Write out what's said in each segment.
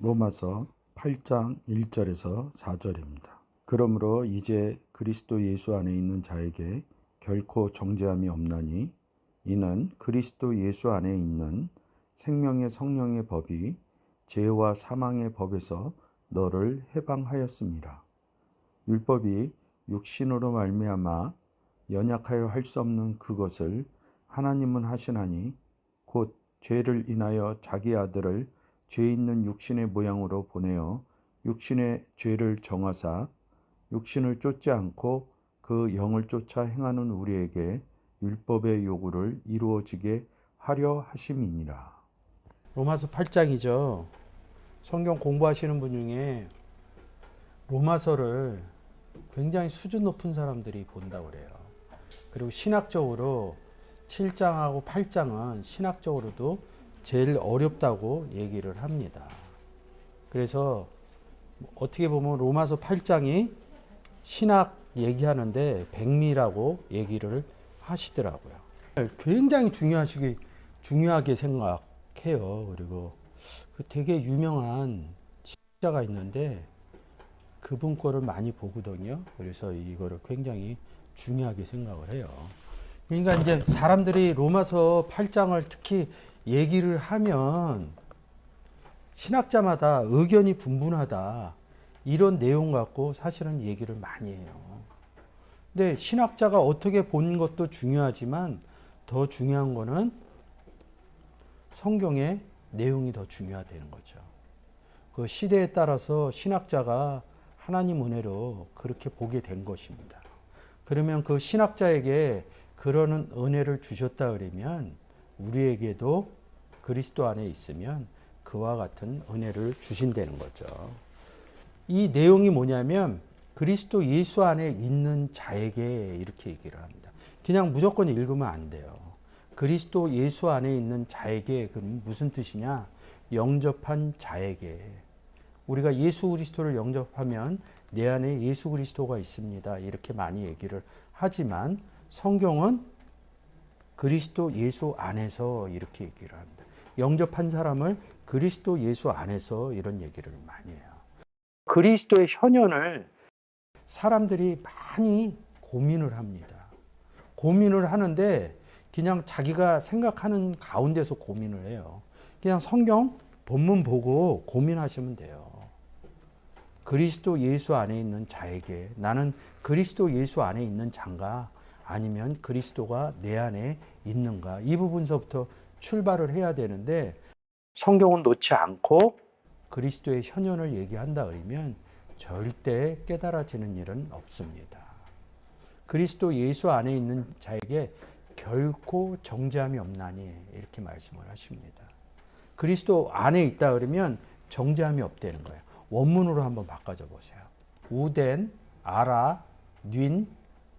로마서 8장 1절에서 4절입니다. 그러므로 이제 그리스도 예수 안에 있는 자에게 결코 정죄함이 없나니 이는 그리스도 예수 안에 있는 생명의 성령의 법이 죄와 사망의 법에서 너를 해방하였습니다. 율법이 육신으로 말미암아 연약하여 할 수 없는 그것을 하나님은 하시나니 곧 죄를 인하여 자기 아들을 죄 있는 육신의 모양으로 보내어 육신의 죄를 정하사 육신을 쫓지 않고 그 영을 쫓아 행하는 우리에게 율법의 요구를 이루어지게 하려 하심이니라. 로마서 8장이죠. 성경 공부하시는 분 중에 로마서를 굉장히 수준 높은 사람들이 본다고 그래요. 그리고 신학적으로 7장하고 8장은 신학적으로도 제일 어렵다고 얘기를 합니다. 그래서 어떻게 보면 로마서 8장이 신학 얘기하는데 백미라고 얘기를 하시더라고요. 굉장히 중요하게 생각해요. 그리고 그 되게 유명한 지자가 있는데 그분 거를 많이 보거든요. 그래서 이거를 굉장히 중요하게 생각을 해요. 그러니까 이제 사람들이 로마서 8장을 특히 얘기를 하면 신학자마다 의견이 분분하다. 이런 내용 갖고 사실은 얘기를 많이 해요. 근데 신학자가 어떻게 본 것도 중요하지만 더 중요한 거는 성경의 내용이 더 중요하다는 거죠. 그 시대에 따라서 신학자가 하나님 은혜로 그렇게 보게 된 것입니다. 그러면 그 신학자에게 그러는 은혜를 주셨다 그러면 우리에게도 그리스도 안에 있으면 그와 같은 은혜를 주신다는 거죠. 이 내용이 뭐냐면 그리스도 예수 안에 있는 자에게 이렇게 얘기를 합니다. 그냥 무조건 읽으면 안 돼요. 그리스도 예수 안에 있는 자에게 그럼 무슨 뜻이냐? 영접한 자에게. 우리가 예수 그리스도를 영접하면 내 안에 예수 그리스도가 있습니다. 이렇게 많이 얘기를 하지만 성경은 그리스도 예수 안에서 이렇게 얘기를 합니다. 영접한 사람을 그리스도 예수 안에서 이런 얘기를 많이 해요. 그리스도의 현현을 사람들이 많이 고민을 합니다. 고민을 하는데 그냥 자기가 생각하는 가운데서 고민을 해요. 그냥 성경 본문 보고 고민하시면 돼요. 그리스도 예수 안에 있는 자에게 나는 그리스도 예수 안에 있는 자인가 아니면 그리스도가 내 안에 있는가 이 부분서부터 출발을 해야 되는데 성경은 놓지 않고 그리스도의 현현을 얘기한다 그러면 절대 깨달아지는 일은 없습니다. 그리스도 예수 안에 있는 자에게 결코 정죄함이 없나니 이렇게 말씀을 하십니다. 그리스도 안에 있다 그러면 정죄함이 없다는 거예요. 원문으로 한번 바꿔줘 보세요. 우덴, 아라, 뉘,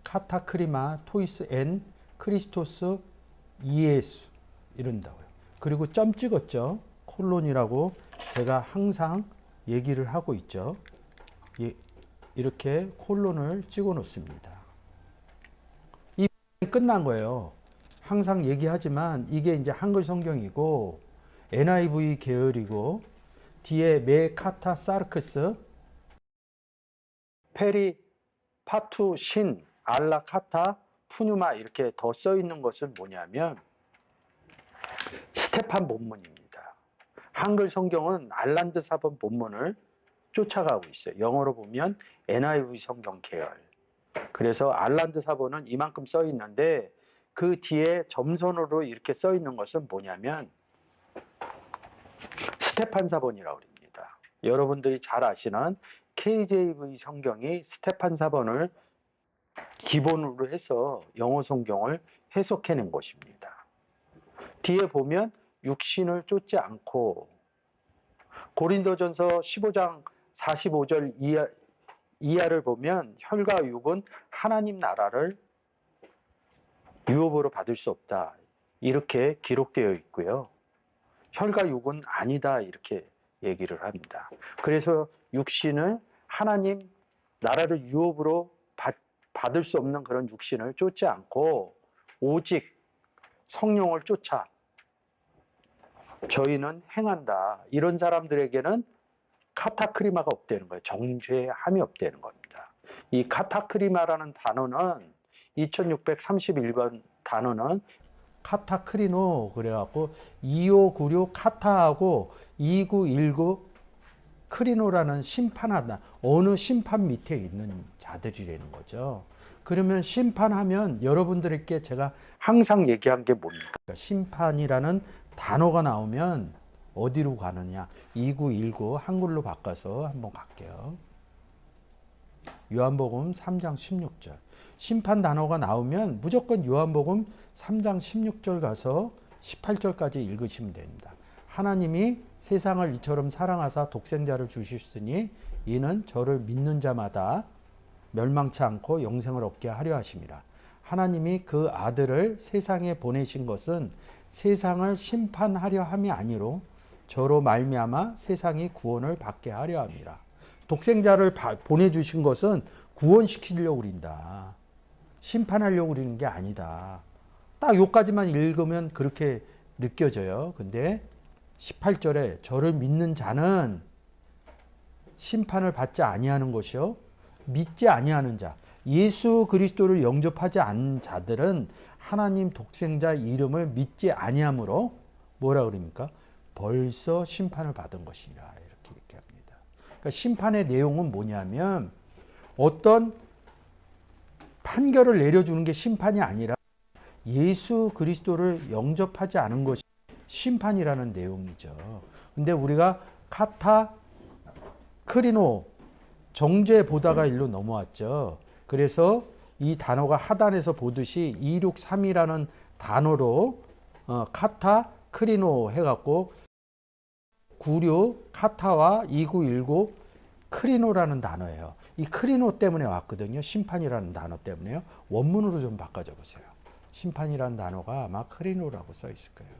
카타크리마, 토이스 엔, 크리스토스, 이에수 이런다고요. 그리고 점 찍었죠. 콜론이라고 제가 항상 얘기를 하고 있죠. 이렇게 콜론을 찍어 놓습니다. 이 끝난 거예요. 항상 얘기하지만 이게 이제 한글 성경이고 NIV 계열이고 뒤에 메카타 사르크스 페리 파투 신 알라 카타 푸뉴마 이렇게 더 써 있는 것은 뭐냐면 스테판 본문입니다. 한글 성경은 알란드 사본 본문을 쫓아가고 있어요. 영어로 보면 NIV 성경 계열. 그래서 알란드 사본은 이만큼 써 있는데 그 뒤에 점선으로 이렇게 써 있는 것은 뭐냐면 스테판 사본이라고 합니다. 여러분들이 잘 아시는 KJV 성경이 스테판 사본을 기본으로 해서 영어 성경을 해석해낸 것입니다. 뒤에 보면 육신을 쫓지 않고 고린도전서 15장 45절 이하를 보면 혈과 육은 하나님 나라를 유업으로 받을 수 없다. 이렇게 기록되어 있고요. 혈과 육은 아니다. 이렇게 얘기를 합니다. 그래서 육신을 하나님 나라를 유업으로 받을 수 없는 그런 육신을 쫓지 않고 오직 성령을 쫓아 저희는 행한다. 이런 사람들에게는 카타크리마가 없다는 거예요. 정죄함이 없다는 겁니다. 이 카타크리마라는 단어는 2631번 단어는 카타크리노 그래갖고 2596 카타하고 2919 크리노라는 심판하다. 어느 심판 밑에 있는 자들이라는 거죠. 그러면 심판하면 여러분들에게 제가 항상 얘기한 게 뭡니까? 심판이라는 단어가 나오면 어디로 가느냐? 2919 한글로 바꿔서 한번 갈게요. 요한복음 3장 16절. 심판 단어가 나오면 무조건 요한복음 3장 16절 가서 18절까지 읽으시면 됩니다. 하나님이 세상을 이처럼 사랑하사 독생자를 주셨으니 이는 저를 믿는 자마다 멸망치 않고 영생을 얻게 하려 하심이라. 하나님이 그 아들을 세상에 보내신 것은 세상을 심판하려 함이 아니로 저로 말미암아 세상이 구원을 받게 하려 함이라. 독생자를 보내주신 것은 구원시키려고 그린다. 심판하려고 그리는 게 아니다. 딱 요까지만 읽으면 그렇게 느껴져요. 근데 18절에 저를 믿는 자는 심판을 받지 아니하는 것이요 믿지 아니하는 자, 예수 그리스도를 영접하지 않은 자들은 하나님 독생자 이름을 믿지 아니함으로 뭐라 그럽니까? 벌써 심판을 받은 것이라 이렇게 얘기합니다. 그러니까 심판의 내용은 뭐냐면 어떤 판결을 내려주는 게 심판이 아니라 예수 그리스도를 영접하지 않은 것이 심판이라는 내용이죠. 근데 우리가 카타 크리노 정죄 보다가 일로 넘어왔죠. 그래서 이 단어가 하단에서 보듯이 263이라는 단어로 카타 크리노 해갖고 96 카타와 2919 크리노라는 단어예요. 이 크리노 때문에 왔거든요. 심판이라는 단어 때문에요. 원문으로 좀 바꿔줘 보세요. 심판이라는 단어가 아마 크리노라고 써 있을 거예요.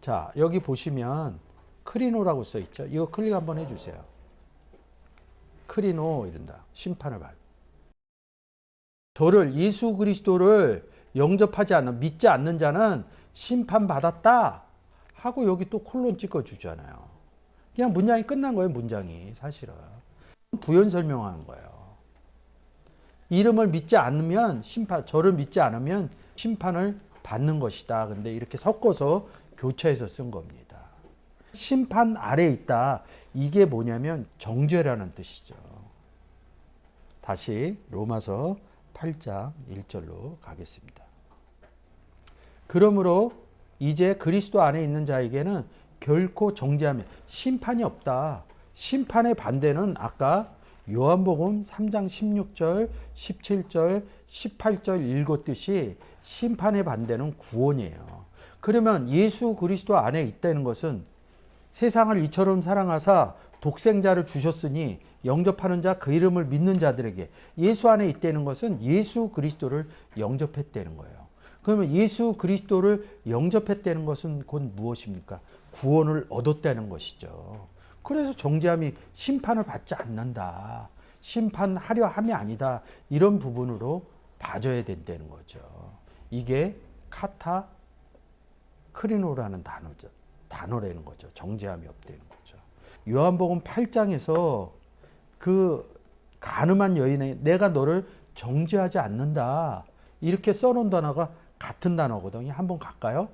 자, 여기 보시면 크리노라고 써 있죠. 이거 클릭 한번 해주세요. 크리노 이른다. 심판을 받. 저를 예수 그리스도를 영접하지 않는 믿지 않는 자는 심판 받았다 하고 여기 또 콜론 찍어 주잖아요. 그냥 문장이 끝난 거예요. 문장이 사실은 부연 설명하는 거예요. 이름을 믿지 않으면 저를 믿지 않으면 심판을 받는 것이다. 근데 이렇게 섞어서 교차해서 쓴 겁니다. 심판 아래에 있다. 이게 뭐냐면 정죄라는 뜻이죠. 다시 로마서 8장 1절로 가겠습니다. 그러므로 이제 그리스도 안에 있는 자에게는 결코 정죄함이 심판이 없다. 심판의 반대는 아까 요한복음 3장 16절, 17절, 18절 읽었듯이 심판의 반대는 구원이에요. 그러면 예수 그리스도 안에 있다는 것은 세상을 이처럼 사랑하사 독생자를 주셨으니 영접하는 자 그 이름을 믿는 자들에게 예수 안에 있다는 것은 예수 그리스도를 영접했다는 거예요. 그러면 예수 그리스도를 영접했다는 것은 곧 무엇입니까? 구원을 얻었다는 것이죠. 그래서 정죄함이 심판을 받지 않는다. 심판하려 함이 아니다. 이런 부분으로 봐줘야 된다는 거죠. 이게 카타 크리노라는 단어라는 거죠. 정죄함이 없다는 거죠. 요한복음 8장에서 그 가늠한 여인의 내가 너를 정죄하지 않는다. 이렇게 써놓은 단어가 같은 단어거든요. 한번 갈까요?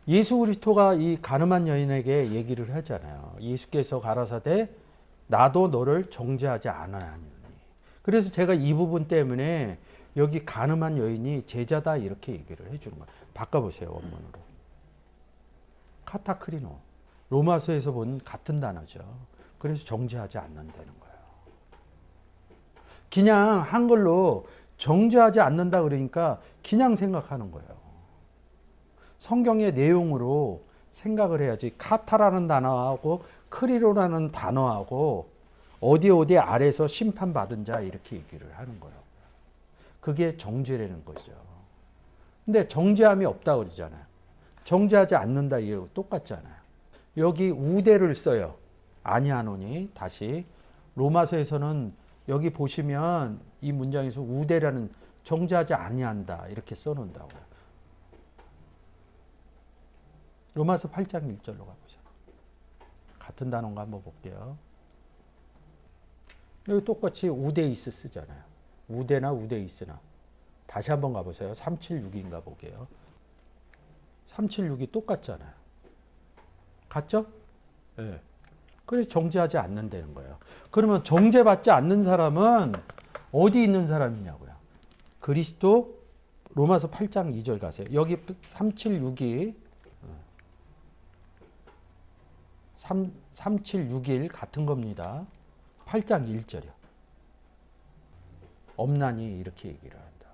예수 그리스도가 이 가늠한 여인에게 얘기를 하잖아요. 예수께서 가라사대 나도 너를 정죄하지 않아야하니. 그래서 제가 이 부분 때문에 여기 가늠한 여인이 제자다 이렇게 얘기를 해주는 거예요. 바꿔보세요. 원문으로. 카타크리노. 로마서에서 본 같은 단어죠. 그래서 정죄하지 않는다는 거예요. 그냥 한글로 정죄하지 않는다 그러니까 그냥 생각하는 거예요. 성경의 내용으로 생각을 해야지. 카타라는 단어하고 크리로라는 단어하고 어디 아래서 심판받은 자 이렇게 얘기를 하는 거예요. 그게 정죄라는 거죠. 근데 정죄함이 없다 그러잖아요. 정죄하지 않는다 이거 똑같잖아요. 여기 우대를 써요. 아니하노니. 다시 로마서에서는 여기 보시면 이 문장에서 우대라는 정죄하지 아니한다 이렇게 써놓는다고요. 로마서 8장 1절로 가보죠. 같은 단어인가 한번 볼게요. 여기 똑같이 우데이스 쓰잖아요. 우데나 우데이스나. 다시 한번 가보세요. 376인가 보게요. 376이 똑같잖아요. 같죠? 예. 네. 그래서 정죄하지 않는다는 거예요. 그러면 정죄받지 않는 사람은 어디 있는 사람이냐고요. 그리스도 로마서 8장 2절 가세요. 여기 376이 376일 같은 겁니다. 8장 1절이요. 없나니 이렇게 얘기를 한다.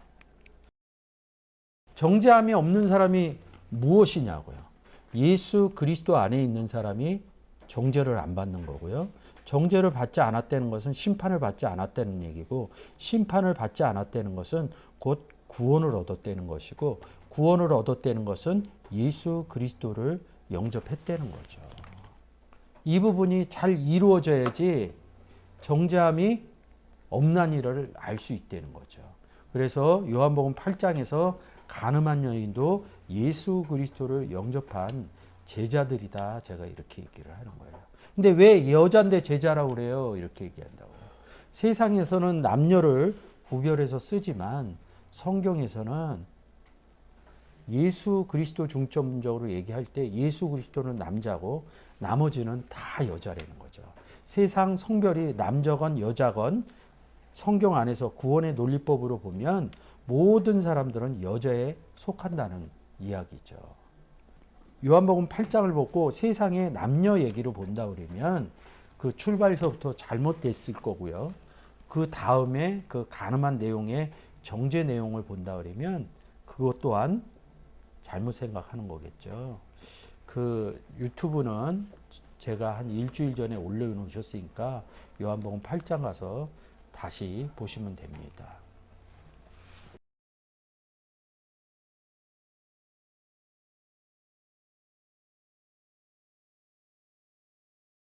정죄함이 없는 사람이 무엇이냐고요. 예수 그리스도 안에 있는 사람이 정죄를 안 받는 거고요. 정죄를 받지 않았다는 것은 심판을 받지 않았다는 얘기고, 심판을 받지 않았다는 것은 곧 구원을 얻었다는 것이고, 구원을 얻었다는 것은 예수 그리스도를 영접했다는 거죠. 이 부분이 잘 이루어져야지 정죄함이 없나니를 알 수 있다는 거죠. 그래서 요한복음 8장에서 가늠한 여인도 예수 그리스도를 영접한 제자들이다. 제가 이렇게 얘기를 하는 거예요. 근데 왜 여자인데 제자라고 그래요? 이렇게 얘기한다고요. 세상에서는 남녀를 구별해서 쓰지만 성경에서는 예수 그리스도 중점적으로 얘기할 때 예수 그리스도는 남자고 나머지는 다 여자라는 거죠. 세상 성별이 남자건 여자건 성경 안에서 구원의 논리법으로 보면 모든 사람들은 여자에 속한다는 이야기죠. 요한복음 8장을 보고 세상의 남녀 얘기로 본다 그러면 그 출발서부터 잘못됐을 거고요. 그 다음에 그 가늠한 내용의 정죄 내용을 본다 그러면 그것 또한 잘못 생각하는 거겠죠. 그 유튜브는 제가 한 일주일 전에 올려놓으셨으니까 요한복음 8장 가서 다시 보시면 됩니다.